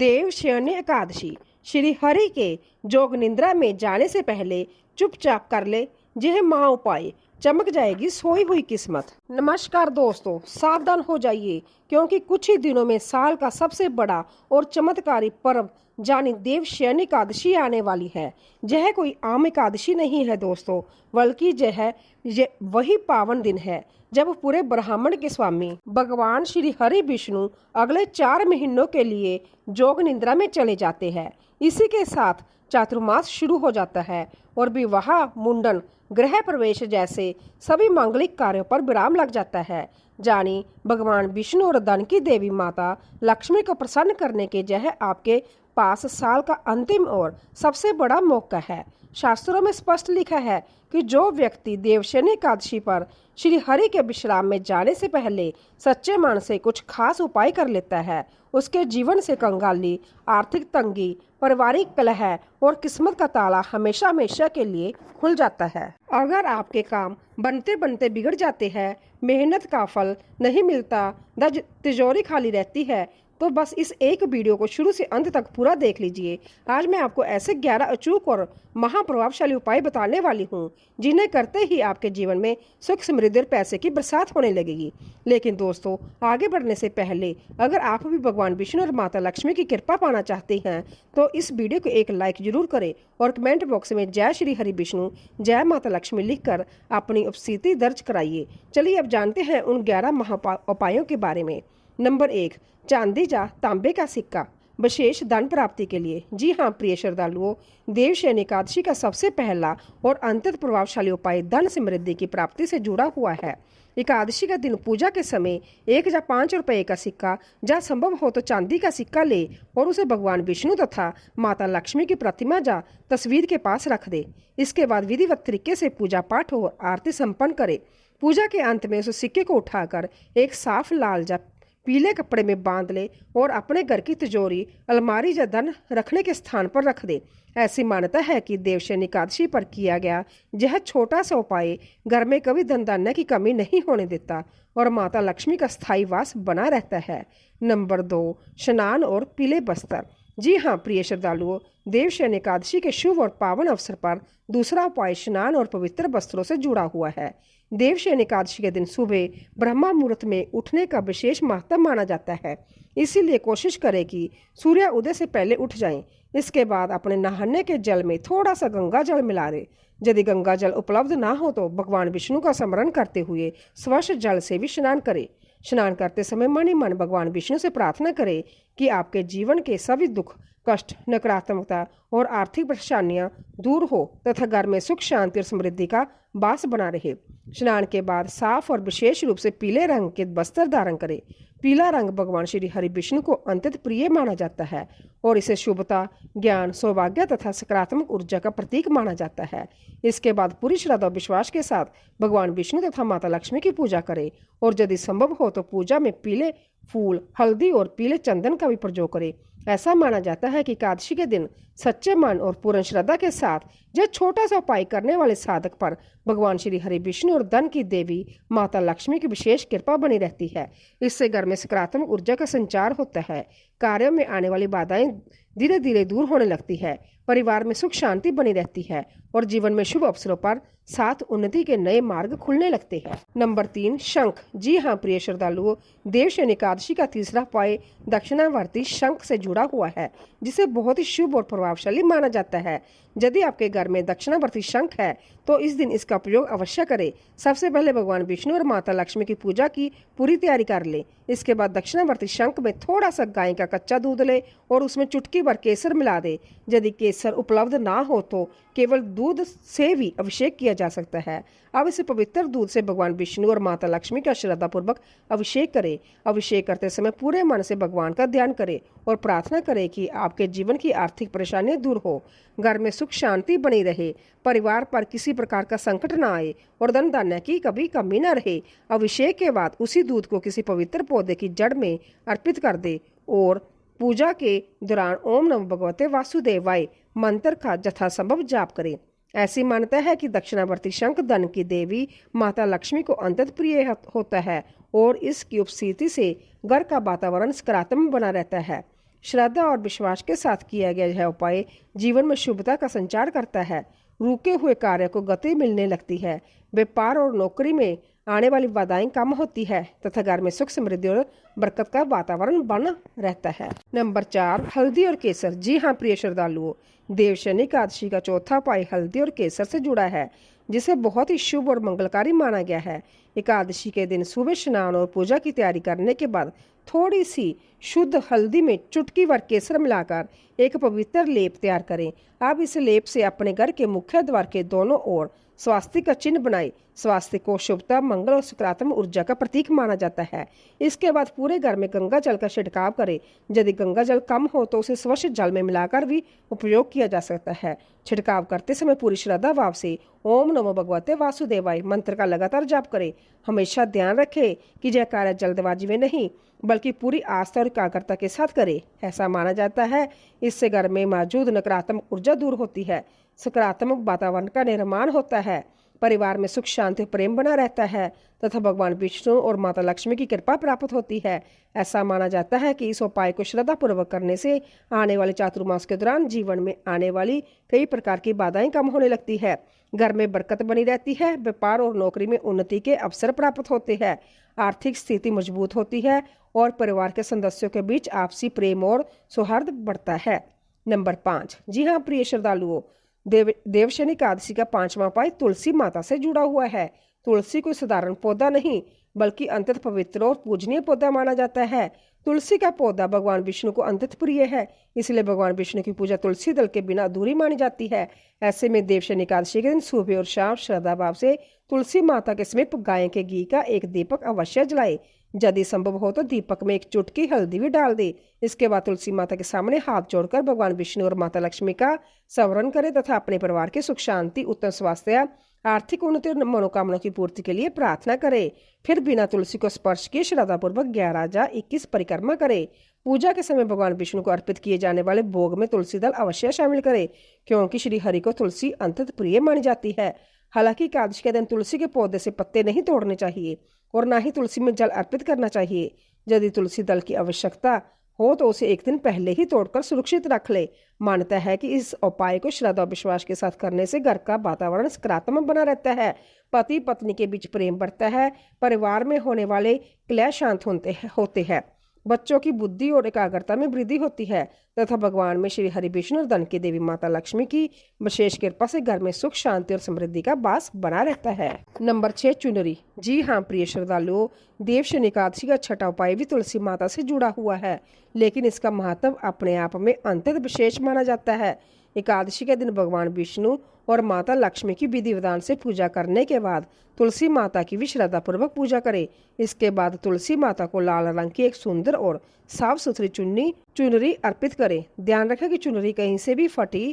देवशयनी एकादशी। श्री हरि के जोग निंद्रा में जाने से पहले चुपचाप कर ले यह महाउपाय, चमक जाएगी सोई हुई किस्मत। नमस्कार दोस्तों, सावधान हो जाइए क्योंकि कुछ ही दिनों में साल का सबसे बड़ा और चमत्कारी पर्व यानी देवशयनी एकादशी आने वाली है। यह कोई आम एकादशी नहीं है दोस्तों, बल्कि यह वही पावन दिन है जब पूरे ब्रह्मांड के स्वामी भगवान श्री हरि विष्णु अगले 4 महीनों के लिए जोग निद्रा में चले जाते हैं। इसी के साथ चातुर्मास शुरू हो जाता है और विवाह, मुंडन, गृह प्रवेश जैसे सभी मांगलिक कार्यों पर विराम लग जाता है। जानी भगवान विष्णु और धन की देवी माता लक्ष्मी को प्रसन्न करने के यह आपके पास साल का अंतिम और सबसे बड़ा मौका है। शास्त्रों में स्पष्ट लिखा है कि जो व्यक्ति देवशयनी एकादशी पर श्री हरि के विश्राम में जाने से पहले सच्चे मन से कुछ खास उपाय कर लेता है, उसके जीवन से कंगाली, आर्थिक तंगी, पारिवारिक कलह और किस्मत का ताला हमेशा हमेशा के लिए खुल जाता है। अगर आपके काम बनते बनते बिगड़ जाते हैं, मेहनत का फल नहीं मिलता, तिजोरी खाली रहती है, तो बस इस एक वीडियो को शुरू से अंत तक पूरा देख लीजिए। आज मैं आपको ऐसे 11 अचूक और महाप्रभावशाली उपाय बताने वाली हूँ जिन्हें करते ही आपके जीवन में सुख, समृद्धि और पैसे की बरसात होने लगेगी। लेकिन दोस्तों, आगे बढ़ने से पहले अगर आप भी भगवान विष्णु और माता लक्ष्मी की कृपा पाना चाहते हैं तो इस वीडियो को एक लाइक जरूर करें और कमेंट बॉक्स में जय श्री हरि विष्णु, जय माता लक्ष्मी लिखकर अपनी उपस्थिति दर्ज कराइए। चलिए अब जानते हैं उन 11 महाउपायों के बारे में। नंबर 1, चांदी या तांबे का सिक्का विशेष धन प्राप्ति के लिए। जी हाँ प्रिय श्रद्धालुओं, देवशयनी एकादशी का सबसे पहला और अत्यंत प्रभावशाली उपाय धन समृद्धि की प्राप्ति से जुड़ा हुआ है। एकादशी का दिन पूजा के समय 1 या 5 रुपए का सिक्का, जहाँ संभव हो तो चांदी का सिक्का ले और उसे भगवान विष्णु तथा माता लक्ष्मी की प्रतिमा या तस्वीर के पास रख दे। इसके बाद विधिवत तरीके से पूजा पाठ और आरती संपन्न करे। पूजा के अंत में उस सिक्के को उठाकर एक साफ लाल या पीले कपड़े में बांध ले और अपने घर की तिजोरी, अलमारी या धन रखने के स्थान पर रख दे। ऐसी मान्यता है कि देवशयनी एकादशी पर किया गया यह छोटा सा उपाय घर में कभी धन धान्य की कमी नहीं होने देता और माता लक्ष्मी का स्थायी वास बना रहता है। नंबर 2, स्नान और पीले वस्त्र। जी हाँ प्रिय श्रद्धालुओं, देवशयनी एकादशी के शुभ और पावन अवसर पर दूसरा उपाय स्नान और पवित्र वस्त्रों से जुड़ा हुआ है। देवशयनी एकादशी के दिन सुबह ब्रह्मा मुहूर्त में उठने का विशेष महत्व माना जाता है, इसीलिए कोशिश करें कि सूर्य उदय से पहले उठ जाएं। इसके बाद अपने नहाने के जल में थोड़ा सा गंगा जल मिला दें। यदि गंगा जल उपलब्ध ना हो तो भगवान विष्णु का स्मरण करते हुए स्वच्छ जल से भी स्नान करें। स्नान करते समय मन ही मन भगवान विष्णु से प्रार्थना करें कि आपके जीवन के सभी दुख, कष्ट, नकारात्मकता और आर्थिक परेशानियां दूर हो तथा घर में सुख, शांति और समृद्धि का वास बना रहे। स्नान के बाद साफ और विशेष रूप से पीले रंग के वस्त्र धारण करें। पीला रंग भगवान श्री हरि विष्णु को अत्यंत प्रिय माना जाता है और इसे शुभता, ज्ञान, सौभाग्य तथा सकारात्मक ऊर्जा का प्रतीक माना जाता है। इसके बाद पूरी श्रद्धा और विश्वास के साथ भगवान विष्णु तथा माता लक्ष्मी की पूजा करें और यदि संभव हो तो पूजा में पीले फूल, हल्दी और पीले चंदन का भी प्रयोग करें। ऐसा माना जाता है कि एकादशी के दिन सच्चे मन और पूर्ण श्रद्धा के साथ यह छोटा सा उपाय करने वाले साधक पर भगवान श्री हरि विष्णु और धन की देवी माता लक्ष्मी की विशेष कृपा बनी रहती है। इससे घर में सकारात्मक ऊर्जा का संचार होता है, कार्यों में आने वाली बाधाएं धीरे धीरे दूर होने लगती है, परिवार में सुख शांति बनी रहती है और जीवन में शुभ अवसरों पर साथ उन्नति के नए मार्ग खुलने लगते हैं। नंबर 3, शंख। जी हाँ प्रिय श्रद्धालुओं, देवशयनी एकादशी का तीसरा उपाय दक्षिणावर्ती शंख से जुड़ा हुआ है, जिसे बहुत ही शुभ और प्रभावशाली माना जाता है। यदि आपके घर में दक्षिणावर्ती शंख है तो इस दिन इसका प्रयोग अवश्य करें। सबसे पहले भगवान विष्णु और माता लक्ष्मी की पूजा की पूरी तैयारी कर ले। इसके बाद दक्षिणावर्ती शंख में थोड़ा सा गाय का कच्चा दूध ले और उसमें चुटकी भर केसर मिला दे। यदि केसर उपलब्ध ना हो तो केवल दूध से भी अभिषेक किया जा सकता है। अब इसे पवित्र दूध से भगवान विष्णु और माता लक्ष्मी का श्रद्धापूर्वक अभिषेक करें। अभिषेक करते समय पूरे मन से भगवान का ध्यान करें और प्रार्थना करें कि आपके जीवन की आर्थिक परेशानियां दूर हो, घर में सुख शांति बनी रहे, परिवार पर किसी प्रकार का संकट न आए और धन धान्य की कभी कमी न रहे। अभिषेक के बाद उसी दूध को किसी पवित्र पौधे की जड़ में अर्पित कर दे और पूजा के दौरान ओम नमो भगवते वासुदेवाय मंत्र का यथासंभव जाप करें। ऐसी मान्यता है कि दक्षिणावर्ती शंख धन की देवी माता लक्ष्मी को अत्यंत प्रिय होता है और इसकी उपस्थिति से घर का वातावरण सकारात्मक बना रहता है। श्रद्धा और विश्वास के साथ किया गया यह उपाय जीवन में शुभता का संचार करता है। रुके हुए कार्य को गति मिलने लगती है। व्यापार और नौकरी में आने वाली बाधाएं कम होती है तथा घर में सुख समृद्धि और बरकत का वातावरण बना रहता है। नंबर 4, हल्दी और केसर। जी हाँ प्रिय श्रद्धालुओं, देवशनी एकादशी का चौथा उपाय हल्दी और केसर से जुड़ा है, जिसे बहुत ही शुभ और मंगलकारी माना गया है। एकादशी के दिन सुबह स्नान और पूजा की तैयारी करने के बाद थोड़ी सी शुद्ध हल्दी में चुटकी भर केसर मिलाकर एक पवित्र लेप तैयार करें। आप इस लेप से अपने घर के मुख्य द्वार के दोनों ओर स्वास्तिक का चिन्ह बनाए। स्वास्तिक को शुभता, मंगल और सकारात्मक ऊर्जा का प्रतीक माना जाता है। इसके बाद पूरे घर में गंगा जल का छिड़काव करें। यदि गंगा जल कम हो तो उसे स्वच्छ जल में मिलाकर भी उपयोग किया जा सकता है। छिड़काव करते समय पूरी श्रद्धा भाव से ओम नमो भगवते वासुदेवाय मंत्र का लगातार जाप करें। हमेशा ध्यान रखें कि यह कार्य जल्दबाजी में नहीं बल्कि पूरी आस्था और एकाग्रता के साथ करें। ऐसा माना जाता है इससे घर में मौजूद नकारात्मक ऊर्जा दूर होती है, सकारात्मक वातावरण का निर्माण होता है, परिवार में सुख शांति प्रेम बना रहता है तथा भगवान विष्णु और माता लक्ष्मी की कृपा प्राप्त होती है। ऐसा माना जाता है कि इस उपाय को श्रद्धा पूर्वक करने से आने वाले चातुर्मास के दौरान जीवन में आने वाली कई प्रकार की बाधाएं कम होने लगती है, घर में बरकत बनी रहती है, व्यापार और नौकरी में उन्नति के अवसर प्राप्त होते हैं, आर्थिक स्थिति मजबूत होती है और परिवार के सदस्यों के बीच आपसी प्रेम और सौहार्द बढ़ता है। नंबर 5, जी हाँ प्रिय श्रद्धालुओं, देवशनी एकादशी का 5वां उपाय तुलसी माता से जुड़ा हुआ है। तुलसी कोई साधारण पौधा नहीं बल्कि अत्यंत पवित्र और पूजनीय पौधा माना जाता है। तुलसी का पौधा भगवान विष्णु को अत्यंत प्रिय है, इसलिए भगवान विष्णु की पूजा तुलसी दल के बिना अधूरी मानी जाती है। ऐसे में देवशनी एकादशी के दिन सुबह और शाम श्रद्धा भाव से तुलसी माता के समीप गाय के घी का एक दीपक अवश्य जलाए। यदि संभव हो तो दीपक में एक चुटकी हल्दी भी डाल दे। इसके बाद तुलसी माता के सामने हाथ जोड़कर भगवान विष्णु और माता लक्ष्मी का स्मरण करें तथा अपने परिवार के सुख शांति, उत्तम स्वास्थ्य, आर्थिक उन्नति और मनोकामना की पूर्ति के लिए प्रार्थना करें। फिर बिना तुलसी को स्पर्श किए श्रद्धापूर्वक 11 या 21 परिक्रमा करें। पूजा के समय भगवान विष्णु को अर्पित किए जाने वाले भोग में तुलसी दल अवश्य शामिल करें, क्योंकि श्री हरि को तुलसी अत्यंत प्रिय मानी जाती है। हालांकि एकादशी के दिन तुलसी के पौधे से पत्ते नहीं तोड़ने चाहिए और ना ही तुलसी में जल अर्पित करना चाहिए। यदि तुलसी दल की आवश्यकता हो तो उसे एक दिन पहले ही तोड़कर सुरक्षित रख ले। मान्यता है कि इस उपाय को श्रद्धा और विश्वास के साथ करने से घर का वातावरण सकारात्मक बना रहता है, पति पत्नी के बीच प्रेम बढ़ता है, परिवार में होने वाले कलह शांत होते हैं, बच्चों की बुद्धि और एकाग्रता में वृद्धि होती है तथा भगवान में श्री हरि विष्णु और धन की देवी माता लक्ष्मी की विशेष कृपा से घर में सुख शांति और समृद्धि का वास बना रहता है। नंबर 6, चुनरी। जी हाँ प्रिय श्रद्धालुओं, देवशनी एकादशी का 6वां उपाय भी तुलसी माता से जुड़ा हुआ है, लेकिन इसका महत्व अपने आप में अत्यंत विशेष माना जाता है। एकादशी के दिन भगवान विष्णु और माता लक्ष्मी की विधि विधान से पूजा करने के बाद तुलसी माता की भी श्रद्धा पूर्वक पूजा करें। इसके बाद तुलसी माता को लाल रंग की एक सुंदर और साफ सुथरी चुनरी अर्पित करें। ध्यान रखें कि चुनरी कहीं से भी फटी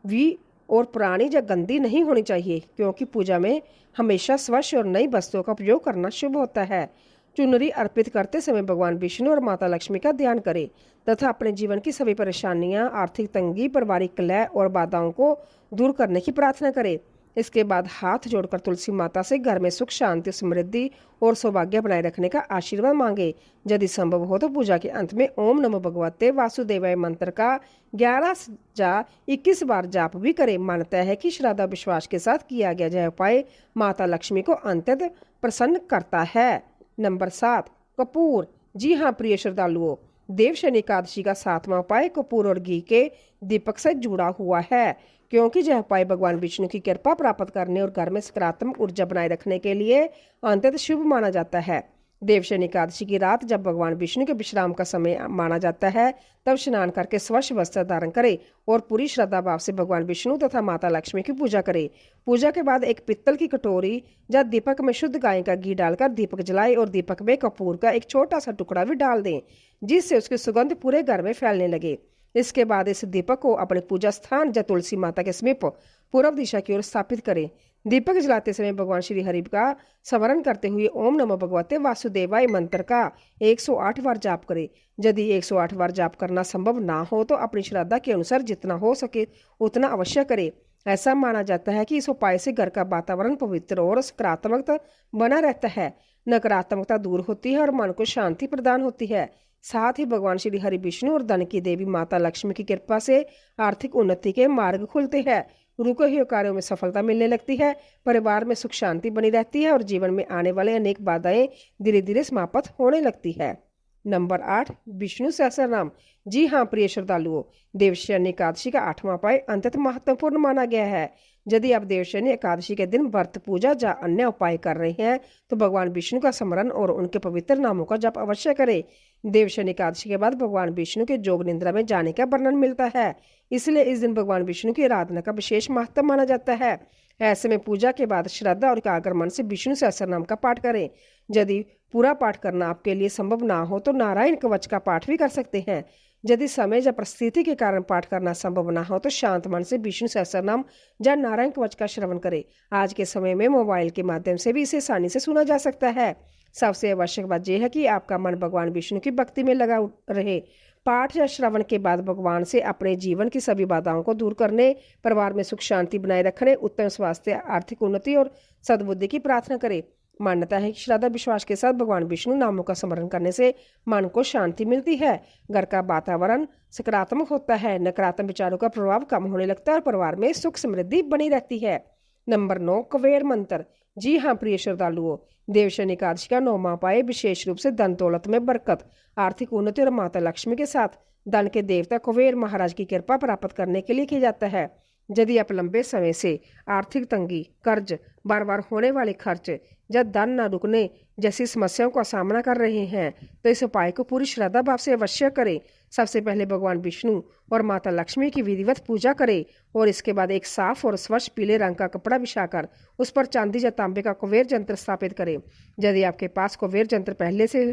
हुई और पुरानी या गंदी नहीं होनी चाहिए, क्योंकि पूजा में हमेशा स्वच्छ और नई वस्तुओं का उपयोग करना शुभ होता है। चुनरी अर्पित करते समय भगवान विष्णु और माता लक्ष्मी का ध्यान करें तथा अपने जीवन की सभी परेशानियां, आर्थिक तंगी, पारिवारिक कलह और बाधाओं को दूर करने की प्रार्थना करें। इसके बाद हाथ जोड़कर तुलसी माता से घर में सुख शांति, समृद्धि और सौभाग्य बनाए रखने का आशीर्वाद मांगे। यदि संभव हो तो पूजा के अंत में ओम नमो भगवते वासुदेवाय मंत्र का 11 या 21 बार जाप भी करें। मानता है कि श्रद्धा विश्वास के साथ किया गया यह उपाय माता लक्ष्मी को अत्यंत प्रसन्न करता है। नंबर 7, कपूर। जी हाँ प्रिय श्रद्धालुओं, देवशनी एकादशी का 7वां उपाय कपूर और घी के दीपक से जुड़ा हुआ है, क्योंकि यह उपाय भगवान विष्णु की कृपा प्राप्त करने और घर में सकारात्मक ऊर्जा बनाए रखने के लिए अत्यंत शुभ माना जाता है। देवशनी एकादशी की रात जब भगवान विष्णु के विश्राम का समय माना जाता है, तब स्नान करके स्वच्छ वस्त्र धारण करें और पूरी श्रद्धा भाव से भगवान विष्णु तथा माता लक्ष्मी की पूजा करें। पूजा के बाद एक पित्तल की कटोरी या दीपक में शुद्ध गाय का घी डालकर दीपक जलाएं और दीपक में कपूर का एक छोटा सा टुकड़ा भी डाल दें, जिससे उसकी सुगंध पूरे घर में फैलने लगे। इसके बाद इस दीपक को अपने पूजा स्थान या तुलसी माता के समीप पूर्व दिशा की ओर स्थापित करें। दीपक जलाते समय भगवान श्री हरि का स्मरण करते हुए ओम नमो भगवते वासुदेवाय मंत्र का 108 बार जाप करें। यदि 108 बार जाप करना संभव ना हो तो अपनी श्रद्धा के अनुसार जितना हो सके उतना अवश्य करें। ऐसा माना जाता है कि इस उपाय से घर का वातावरण पवित्र और सकारात्मक बना रहता है, नकारात्मकता दूर होती है और मन को शांति प्रदान होती है। साथ ही भगवान श्री हरि विष्णु और धन की देवी माता लक्ष्मी की कृपा से आर्थिक उन्नति के मार्ग खुलते हैं। रुके हुए कार्यों में सफलता मिलने लगती है। परिवार में सुख शांति बनी रहती है और जीवन में आने वाले अनेक बाधाएं धीरे धीरे समाप्त होने लगती है। नंबर 8, विष्णु सहस्रनाम। जी हाँ प्रिय श्रद्धालुओं, देवशयनी एकादशी का 8वां उपाय अत्यंत महत्वपूर्ण माना गया है। यदि आप देवशयनी एकादशी के दिन व्रत, पूजा या अन्य उपाय कर रहे हैं तो भगवान विष्णु का स्मरण और उनके पवित्र नामों का जप अवश्य करें। देवशयनी एकादशी के बाद भगवान विष्णु के योग निद्रा में जाने का वर्णन मिलता है, इसलिए इस दिन भगवान विष्णु की आराधना का विशेष महत्व माना जाता है। ऐसे में पूजा के बाद श्रद्धा और एकाग्र मन से विष्णु सहस्रनाम का पाठ करें। यदि पूरा पाठ करना आपके लिए संभव ना हो तो नारायण कवच का पाठ भी कर सकते हैं। यदि समय या परिस्थिति के कारण पाठ करना संभव ना हो तो शांत मन से विष्णु सहस्रनाम या नारायण कवच का श्रवण करें। आज के समय में मोबाइल के माध्यम से भी इसे आसानी से सुना जा सकता है। सबसे आवश्यक बात यह है कि आपका मन भगवान विष्णु की भक्ति में लगा रहे। पाठ या श्रवण के बाद भगवान से अपने जीवन की सभी बाधाओं को दूर करने, परिवार में सुख शांति बनाए रखने, उत्तम स्वास्थ्य, आर्थिक उन्नति और सद्बुद्धि की प्रार्थना करें। मान्यता है कि श्रद्धा विश्वास के साथ भगवान विष्णु नामों का स्मरण करने से मन को शांति मिलती है, घर का वातावरण सकारात्मक होता है, नकारात्मक विचारों का प्रभाव कम होने लगता है और परिवार में सुख समृद्धि बनी रहती है। नंबर 9, कुबेर मंत्र। जी हाँ प्रिय श्रद्धालुओं, देवशयनी एकादशी का 9वां उपाय विशेष रूप से धन दौलत में बरकत, आर्थिक उन्नति और माता लक्ष्मी के साथ धन के देवता कुबेर महाराज की कृपा प्राप्त करने के लिए किया जाता है। यदि आप लंबे समय से आर्थिक तंगी, कर्ज, बार बार होने वाले खर्च या धन न रुकने जैसी समस्याओं का सामना कर रहे हैं तो इस उपाय को पूरी श्रद्धा भाव से अवश्य करें। सबसे पहले भगवान विष्णु और माता लक्ष्मी की विधिवत पूजा करें और इसके बाद एक साफ और स्वच्छ पीले रंग का कपड़ा बिछाकर उस पर चांदी या तांबे का कुबेर यंत्र स्थापित करें। यदि आपके पास कुबेर यंत्र पहले से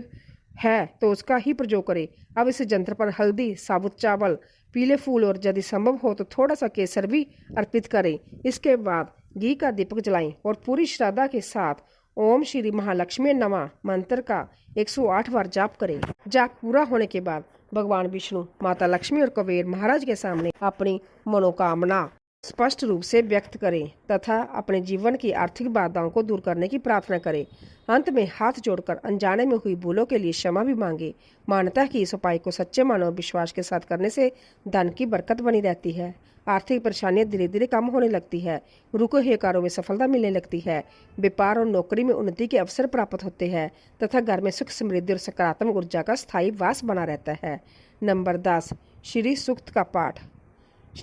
है तो उसका ही प्रयोग करें। अब इस यंत्र पर हल्दी, साबुत चावल, पीले फूल और यदि संभव हो तो थोड़ा सा केसर भी अर्पित करें। इसके बाद घी का दीपक जलाएं और पूरी श्रद्धा के साथ ओम श्री महालक्ष्मी नमः मंत्र का 108 बार जाप करें। जाप पूरा होने के बाद भगवान विष्णु, माता लक्ष्मी और कुबेर महाराज के सामने अपनी मनोकामना स्पष्ट रूप से व्यक्त करें तथा अपने जीवन की आर्थिक बाधाओं को दूर करने की प्रार्थना करें। अंत में हाथ जोड़कर अनजाने में हुई भूलों के लिए क्षमा भी मांगे। मान्यता है कि इस उपाय को सच्चे मन और विश्वास के साथ करने से धन की बरकत बनी रहती है, आर्थिक परेशानियां धीरे धीरे कम होने लगती है, रुके हुए कार्यों में सफलता मिलने लगती है, व्यापार और नौकरी में उन्नति के अवसर प्राप्त होते हैं तथा घर में सुख समृद्धि और सकारात्मक ऊर्जा का स्थायी वास बना रहता है। नंबर 10, श्री सूक्त का पाठ।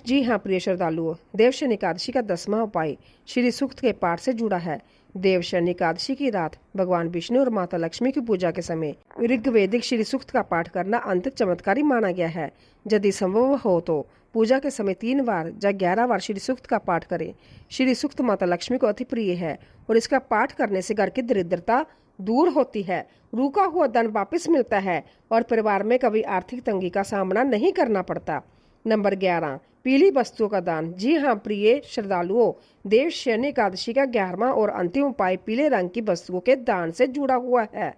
जी हाँ प्रिय श्रद्धालुओं, देवशयनी एकादशी का 10वां उपाय श्री सूक्त के पाठ से जुड़ा है। देवशयनी एकादशी की रात भगवान विष्णु और माता लक्ष्मी की पूजा के समय ऋग्वेदिक श्री सूक्त का पाठ करना अत्यंत चमत्कारी माना गया है। यदि संभव हो तो पूजा के समय 3 बार या 11 बार श्री सूक्त का पाठ करें। श्री सूक्त माता लक्ष्मी को अति प्रिय है और इसका पाठ करने से घर की दरिद्रता दूर होती है, रुका हुआ धन वापस मिलता है और परिवार में कभी आर्थिक तंगी का सामना नहीं करना पड़ता। नंबर 11, पीली वस्तुओं का दान। जी हाँ प्रिय श्रद्धालुओं, देवशयनी एकादशी का 11वां और अंतिम उपाय पीले रंग की वस्तुओं के दान से जुड़ा हुआ है।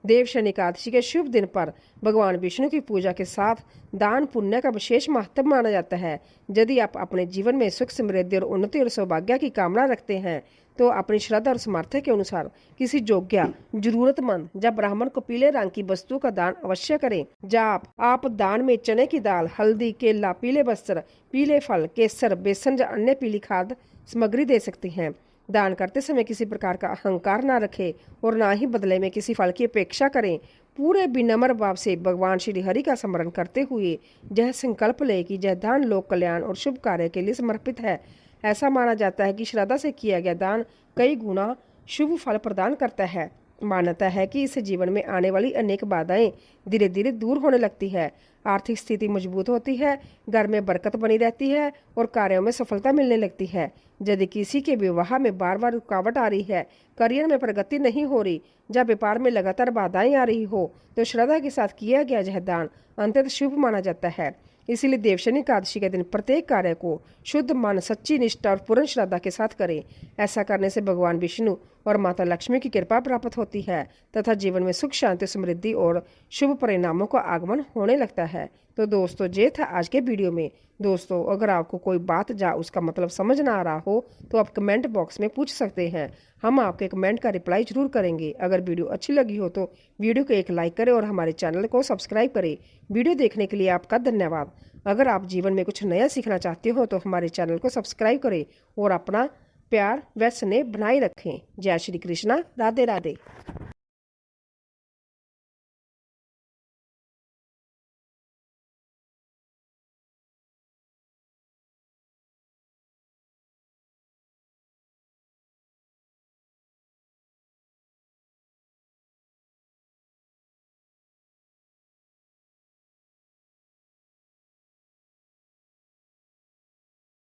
देवशयनी एकादशी के शुभ दिन पर भगवान विष्णु की पूजा के साथ दान पुण्य का विशेष महत्व माना जाता है। यदि आप अपने जीवन में सुख समृद्धि और उन्नति और सौभाग्य की कामना रखते हैं तो अपनी श्रद्धा और सामर्थ्य के अनुसार किसी योग्य, जरूरतमंद या ब्राह्मण को पीले रंग की वस्तु का दान अवश्य करें। जब आप दान में चने की दाल, हल्दी, केला, पीले वस्त्र, पीले फल, केसर, बेसन या अन्य पीली खाद्य सामग्री दे सकते हैं। दान करते समय किसी प्रकार का अहंकार ना रखें और ना ही बदले में किसी फल की अपेक्षा करें। पूरे विनम्र भाव से भगवान श्री हरि का स्मरण करते हुए यह संकल्प ले कि यह दान लोक कल्याण और शुभ कार्य के लिए समर्पित है। ऐसा माना जाता है कि श्रद्धा से किया गया दान कई गुना शुभ फल प्रदान करता है। मान्यता है कि इससे जीवन में आने वाली अनेक बाधाएं धीरे धीरे दूर होने लगती है, आर्थिक स्थिति मजबूत होती है, घर में बरकत बनी रहती है और कार्यों में सफलता मिलने लगती है। यदि किसी के विवाह में बार बार रुकावट आ रही है, करियर में प्रगति नहीं हो रही, जब व्यापार में लगातार बाधाएं आ रही हो तो श्रद्धा के साथ किया गया यह दान अत्यंत शुभ माना जाता है। इसीलिए देवशयनी एकादशी के दिन प्रत्येक कार्य को शुद्ध मन, सच्ची निष्ठा और पूर्ण श्रद्धा के साथ करें। ऐसा करने से भगवान विष्णु और माता लक्ष्मी की कृपा प्राप्त होती है तथा जीवन में सुख, शांति, समृद्धि और शुभ परिणामों का आगमन होने लगता है। तो दोस्तों, ये था आज के वीडियो में। दोस्तों, अगर आपको कोई बात या उसका मतलब समझ ना आ रहा हो तो आप कमेंट बॉक्स में पूछ सकते हैं। हम आपके कमेंट का रिप्लाई जरूर करेंगे। अगर वीडियो अच्छी लगी हो तो वीडियो को एक लाइक करें और हमारे चैनल को सब्सक्राइब करें। वीडियो देखने के लिए आपका धन्यवाद। अगर आप जीवन में कुछ नया सीखना चाहते हो तो हमारे चैनल को सब्सक्राइब करें और अपना प्यार व स्नेह बनाए रखें। जय श्री कृष्णा। राधे राधे।